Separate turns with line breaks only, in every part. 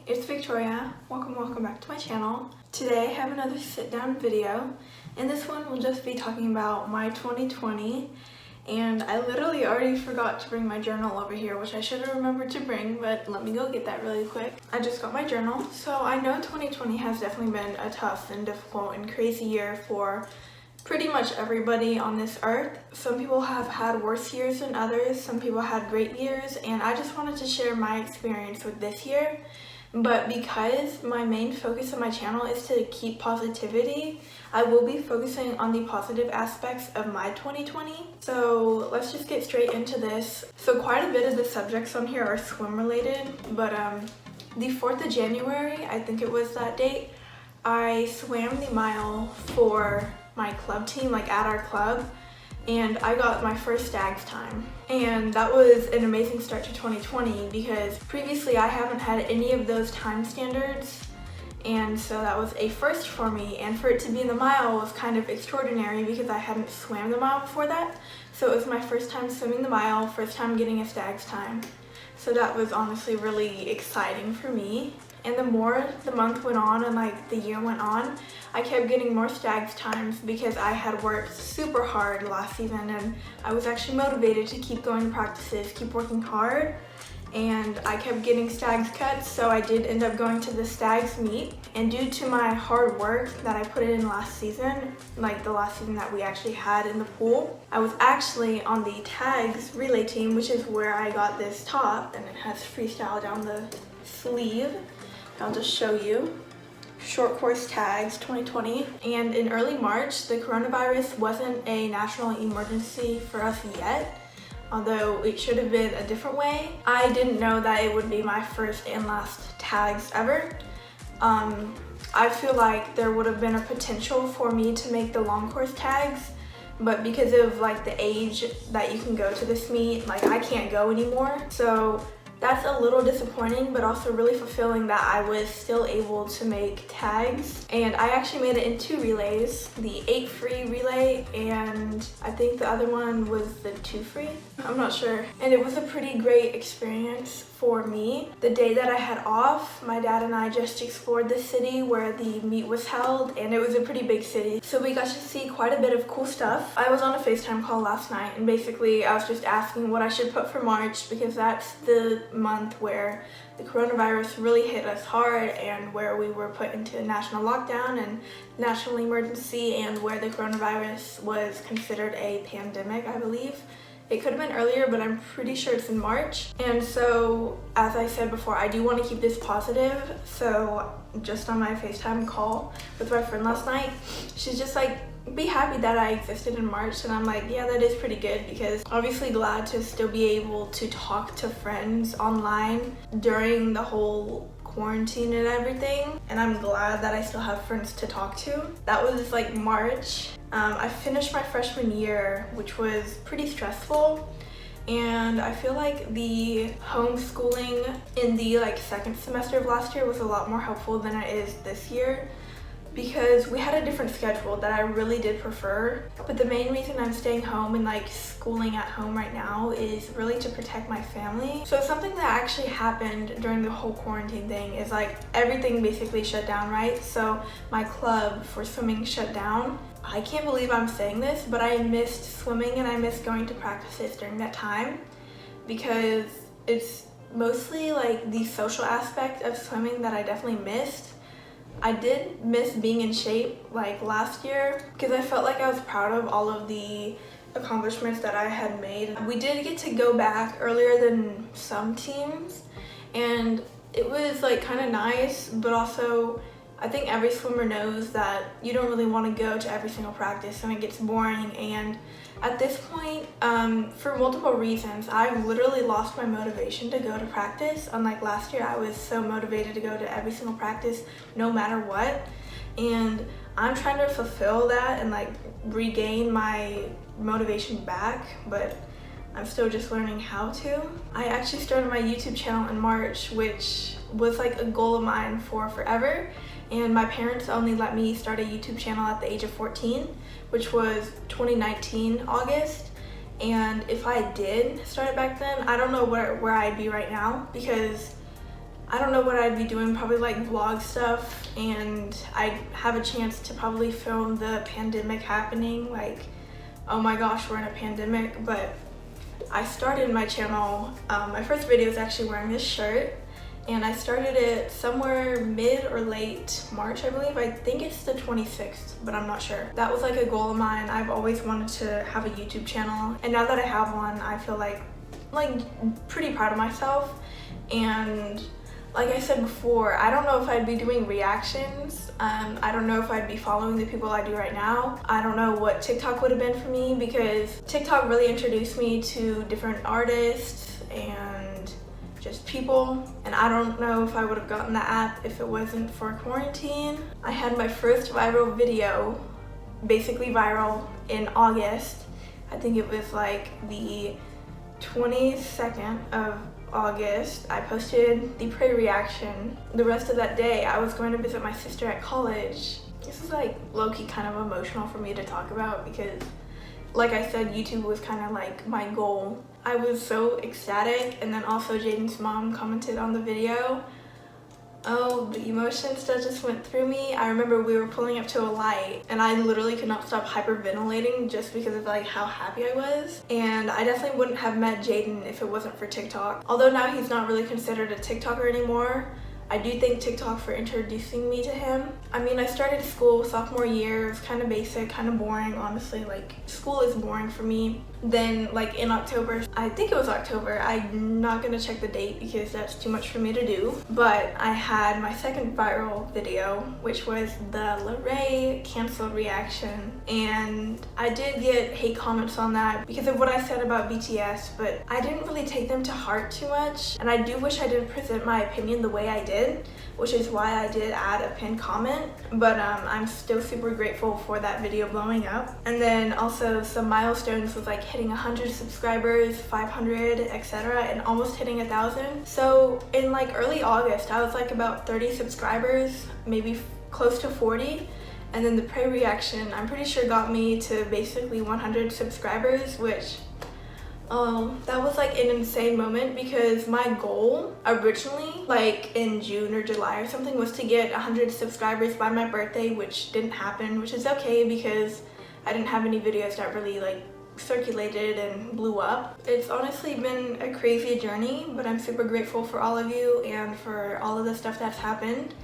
it's Victoria. Welcome back to my channel. Today I have another sit down video, and this one will just be talking about my 2020. And I literally already forgot to bring my journal over here, which I should have remembered to bring, but let me go get that really quick. I just got my journal. So I know 2020 has definitely been a tough and difficult and crazy year for pretty much everybody on this earth. Some people have had worse years than others, some people had great years, and I just wanted to share my experience with this year. But because my main focus of my channel is to keep positivity, I will be focusing on the positive aspects of my 2020. So let's just get straight into this. So quite a bit of the subjects on here are swim related, but the 4th of January, I think it was that date, I swam the mile for my club team, like at our club, and I got my first Stags time. And that was an amazing start to 2020 because previously I haven't had any of those time standards, and so that was a first for me. And for it to be in the mile was kind of extraordinary because I hadn't swam the mile before that. So it was my first time swimming the mile, first time getting a Stags time. So that was honestly really exciting for me. And the more the month went on and like the year went on, I kept getting more Stags times because I had worked super hard last season, and I was actually motivated to keep going to practices, keep working hard, and I kept getting Stags cuts. So I did end up going to the Stags meet, and due to my hard work that I put in last season, like the last season that we actually had in the pool, I was actually on the tags relay team, which is where I got this top, and it has freestyle down the sleeve. I'll just show you. Short course tags 2020. And in early March, the coronavirus wasn't a national emergency for us yet, although it should have been a different way. I didn't know that it would be my first and last tags ever. I feel like there would have been a potential for me to make the long course tags, but because of like the age that you can go to this meet, like I can't go anymore. So that's a little disappointing, but also really fulfilling that I was still able to make tags. And I actually made it in 2 relays, the 8 free relay, and I think the other one was the 2 free. I'm not sure. And it was a pretty great experience for me. The day that I had off, my dad and I just explored the city where the meet was held, and it was a pretty big city. So we got to see quite a bit of cool stuff. I was on a FaceTime call last night, and basically I was just asking what I should put for March because that's the month where the coronavirus really hit us hard and where we were put into national lockdown and national emergency, and where the coronavirus was considered a pandemic, I believe. It could have been earlier, but I'm pretty sure it's in March. And so, as I said before, I do want to keep this positive. So just on my FaceTime call with my friend last night, she's just like, be happy that I existed in March. And I'm like, yeah, that is pretty good, because obviously glad to still be able to talk to friends online during the whole quarantine and everything, and I'm glad that I still have friends to talk to. That was like March. I finished my freshman year, which was pretty stressful, and I feel like the homeschooling in the like 2nd semester of last year was a lot more helpful than it is this year, because we had a different schedule that I really did prefer. But the main reason I'm staying home and like schooling at home right now is really to protect my family. So something that actually happened during the whole quarantine thing is like everything basically shut down, right? So my club for swimming shut down. I can't believe I'm saying this, but I missed swimming and I missed going to practices during that time, because it's mostly like the social aspect of swimming that I definitely missed. I did miss being in shape like last year because I felt like I was proud of all of the accomplishments that I had made. We did get to go back earlier than some teams, and it was like kind of nice, but also I think every swimmer knows that you don't really want to go to every single practice and it gets boring. And at this point, for multiple reasons, I've literally lost my motivation to go to practice. Unlike last year, I was so motivated to go to every single practice no matter what. And I'm trying to fulfill that and like regain my motivation back, but I'm still just learning how to. I actually started my YouTube channel in March, which was like a goal of mine for forever. And my parents only let me start a YouTube channel at the age of 14, which was 2019 August. And if I did start it back then, I don't know where I'd be right now, because I don't know what I'd be doing, probably like vlog stuff, and I'd have a chance to probably film the pandemic happening, like, oh my gosh, we're in a pandemic. But I started my channel, my first video was actually wearing this shirt, and I started it somewhere mid or late March, I believe. I think it's the 26th, but I'm not sure. That was like a goal of mine. I've always wanted to have a YouTube channel, and now that I have one, I feel like pretty proud of myself. And like I said before, I don't know if I'd be doing reactions. I don't know if I'd be following the people I do right now. I don't know what TikTok would have been for me, because TikTok really introduced me to different artists and just people, and I don't know if I would have gotten the app if it wasn't for quarantine. I had my first viral video, basically viral, in August. I think it was like the 22nd of August. I posted the pray reaction. The rest of that day I was going to visit my sister at college. This is like low-key kind of emotional for me to talk about, because like I said, YouTube was kind of like my goal. I was so ecstatic, and then also Jaden's mom commented on the video. Oh, the emotions that just went through me. I remember we were pulling up to a light, and I literally could not stop hyperventilating just because of like how happy I was. And I definitely wouldn't have met Jaden if it wasn't for TikTok. Although now he's not really considered a TikToker anymore, I do thank TikTok for introducing me to him. I mean, I started school sophomore year. It was kind of basic, kind of boring, honestly. Like, school is boring for me. Then, like, in October, I think it was October, I'm not gonna check the date because that's too much for me to do, but I had my second viral video, which was the Larray canceled reaction. And I did get hate comments on that because of what I said about BTS, but I didn't really take them to heart too much. And I do wish I didn't present my opinion the way I did, which is why I did add a pinned comment. But I'm still super grateful for that video blowing up. And then also some milestones was like hitting 100 subscribers, 500, etc., and almost hitting 1,000. So in like early August, I was like about 30 subscribers, maybe close to 40. And then the pray reaction, I'm pretty sure, got me to basically 100 subscribers, which that was like an insane moment, because my goal originally, like in June or July or something, was to get 100 subscribers by my birthday, which didn't happen, which is okay because I didn't have any videos that really like circulated and blew up. It's honestly been a crazy journey, but I'm super grateful for all of you and for all of the stuff that's happened.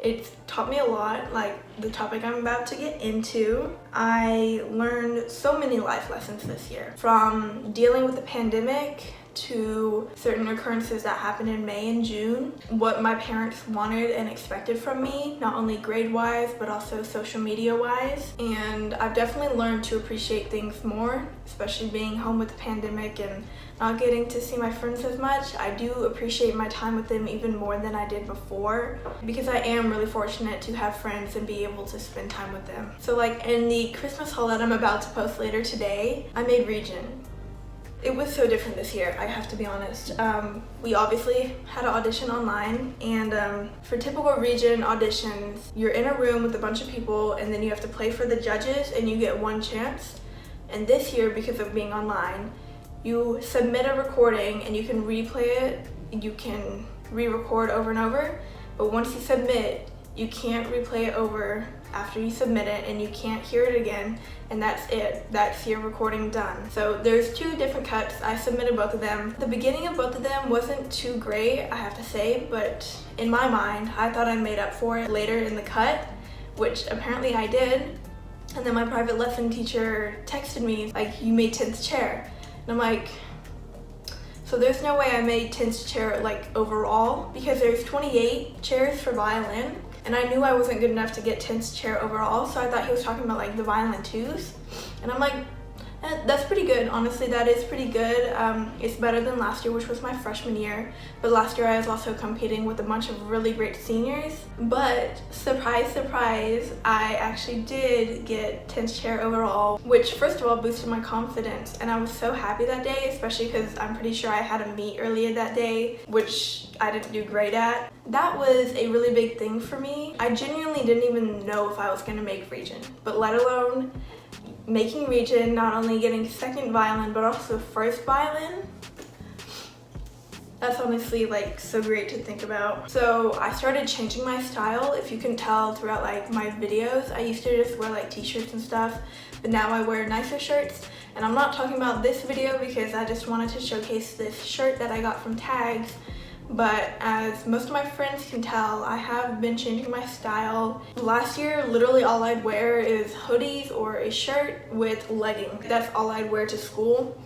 It's taught me a lot, like the topic I'm about to get into. I learned so many life lessons this year, from dealing with the pandemic to certain occurrences that happened in May and June, what my parents wanted and expected from me, not only grade-wise, but also social media-wise. And I've definitely learned to appreciate things more, especially being home with the pandemic and not getting to see my friends as much. I do appreciate my time with them even more than I did before, because I am really fortunate to have friends and be able to spend time with them. So like in the Christmas haul that I'm about to post later today, I made Region. It was so different this year, I have to be honest. We obviously had an audition online, and for typical Region auditions, you're in a room with a bunch of people, and then you have to play for the judges, and you get one chance. And this year, because of being online, you submit a recording and you can replay it, you can re-record over and over, but once you submit, you can't replay it over after you submit it, and you can't hear it again, and that's it. That's your recording done. So there's two different cuts. I submitted both of them. The beginning of both of them wasn't too great, I have to say, but in my mind, I thought I made up for it later in the cut, which apparently I did. And then my private lesson teacher texted me, like, you made 10th chair. And I'm like, so there's no way I made 10th chair like overall, because there's 28 chairs for violin, and I knew I wasn't good enough to get 10th chair overall, so I thought he was talking about like the violin twos. And I'm like, that's pretty good, honestly. That is pretty good. It's better than last year, which was my freshman year, but last year I was also competing with a bunch of really great seniors. But surprise, surprise, I actually did get 10th chair overall, which first of all boosted my confidence, and I was so happy that day, especially because I'm pretty sure I had a meet earlier that day, which I didn't do great at. That was a really big thing for me. I genuinely didn't even know if I was going to make Region, but let alone making Region, not only getting second violin but also first violin. That's honestly like so great to think about. So I started changing my style. If you can tell throughout like my videos, I used to just wear like t-shirts and stuff, but now I wear nicer shirts. And I'm not talking about this video because I just wanted to showcase this shirt that I got from Tags. But as most of my friends can tell, I have been changing my style. Last year, literally all I'd wear is hoodies or a shirt with leggings. That's all I'd wear to school.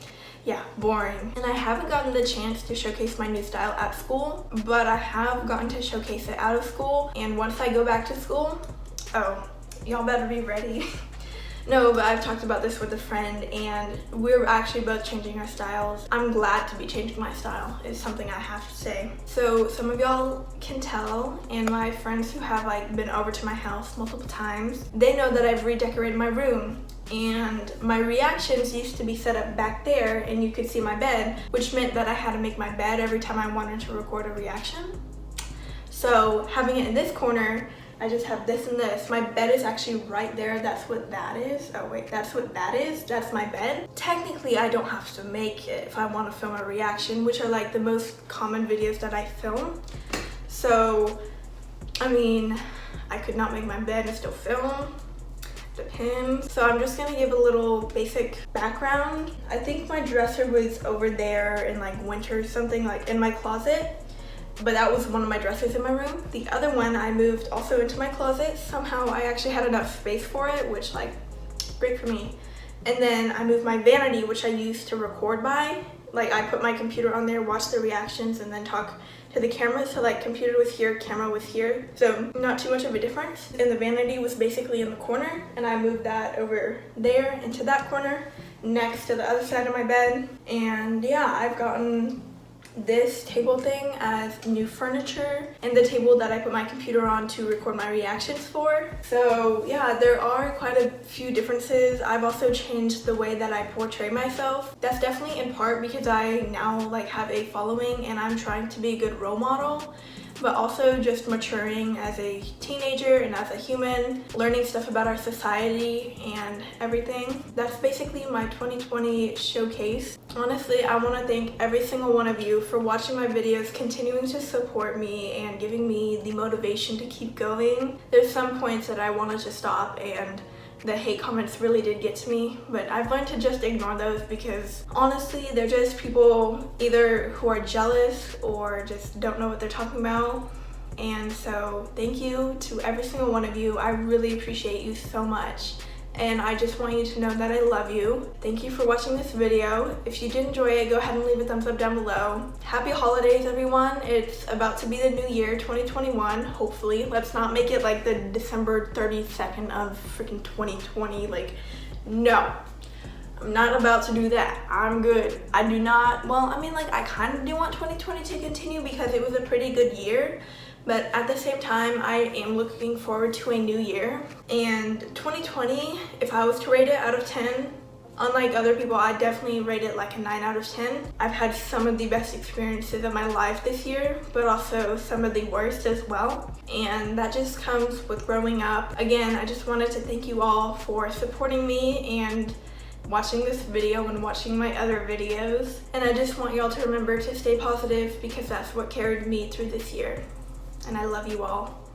Yeah, boring. And I haven't gotten the chance to showcase my new style at school, but I have gotten to showcase it out of school. And once I go back to school, oh, y'all better be ready. No, but I've talked about this with a friend and we're actually both changing our styles. I'm glad to be changing my style, is something I have to say. So some of y'all can tell, and my friends who have like been over to my house multiple times, they know that I've redecorated my room. And my reactions used to be set up back there and you could see my bed, which meant that I had to make my bed every time I wanted to record a reaction. So having it in this corner, I just have this and this. My bed is actually right there. That's what that is. Oh wait, that's what that is. That's my bed. Technically, I don't have to make it if I want to film a reaction, which are like the most common videos that I film. So, I mean, I could not make my bed and still film. Depends. So I'm just gonna give a little basic background. I think my dresser was over there in like winter or something, like in my closet. But that was one of my dressers in my room. The other one I moved also into my closet. Somehow I actually had enough space for it, which like, great for me. And then I moved my vanity, which I used to record by. Like I put my computer on there, watch the reactions, and then talk to the camera. So like computer was here, camera was here. So not too much of a difference. And the vanity was basically in the corner. And I moved that over there into that corner next to the other side of my bed. And yeah, I've gotten this table thing as new furniture and the table that I put my computer on to record my reactions for. So yeah, there are quite a few differences. I've also changed the way that I portray myself. That's definitely in part because I now like have a following and I'm trying to be a good role model, but also just maturing as a teenager and as a human, learning stuff about our society and everything. That's basically my 2020 showcase. Honestly, I want to thank every single one of you for watching my videos, continuing to support me and giving me the motivation to keep going. There's some points that I wanted to stop and the hate comments really did get to me, but I've learned to just ignore those because honestly, they're just people either who are jealous or just don't know what they're talking about. And so thank you to every single one of you. I really appreciate you so much. And I just want you to know that I love you. Thank you for watching this video. If you did enjoy it, go ahead and leave a thumbs up down below. Happy holidays, everyone. It's about to be the new year, 2021, hopefully. Let's not make it like the December 32nd of freaking 2020. Like, no. I'm not about to do that. I'm good. I do not, well, I mean, like, I kind of do want 2020 to continue because it was a pretty good year. But at the same time, I am looking forward to a new year. And 2020, if I was to rate it out of 10, unlike other people, I definitely rate it like a 9 out of 10. I've had some of the best experiences of my life this year, but also some of the worst as well. And that just comes with growing up. Again, I just wanted to thank you all for supporting me and watching this video and watching my other videos. And I just want y'all to remember to stay positive because that's what carried me through this year. And I love you all.